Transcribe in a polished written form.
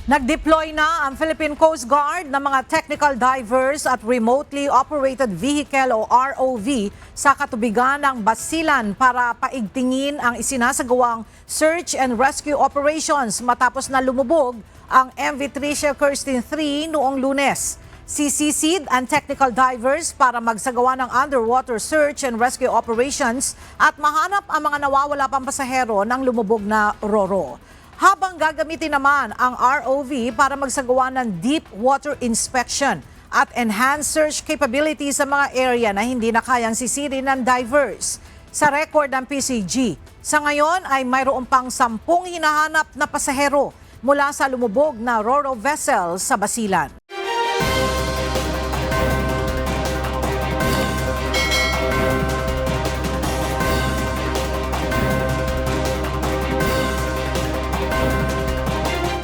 Nag-deploy na ang Philippine Coast Guard ng mga technical divers at remotely operated vehicle o ROV sa katubigan ng Basilan para paigtingin ang isinasagawang search and rescue operations matapos na lumubog ang MV Tricia Kirsten 3 noong Lunes. Sisisid ang technical divers para magsagawa ng underwater search and rescue operations at mahanap ang mga nawawala pang pasahero ng lumubog na Roro. Habang gagamitin naman ang ROV para magsagawa ng deep water inspection at enhanced search capability sa mga area na hindi na kayang sisirin ng divers. Sa record ng PCG, sa ngayon ay mayroon pang 10 hinahanap na pasahero mula sa lumubog na Roro vessel sa Basilan.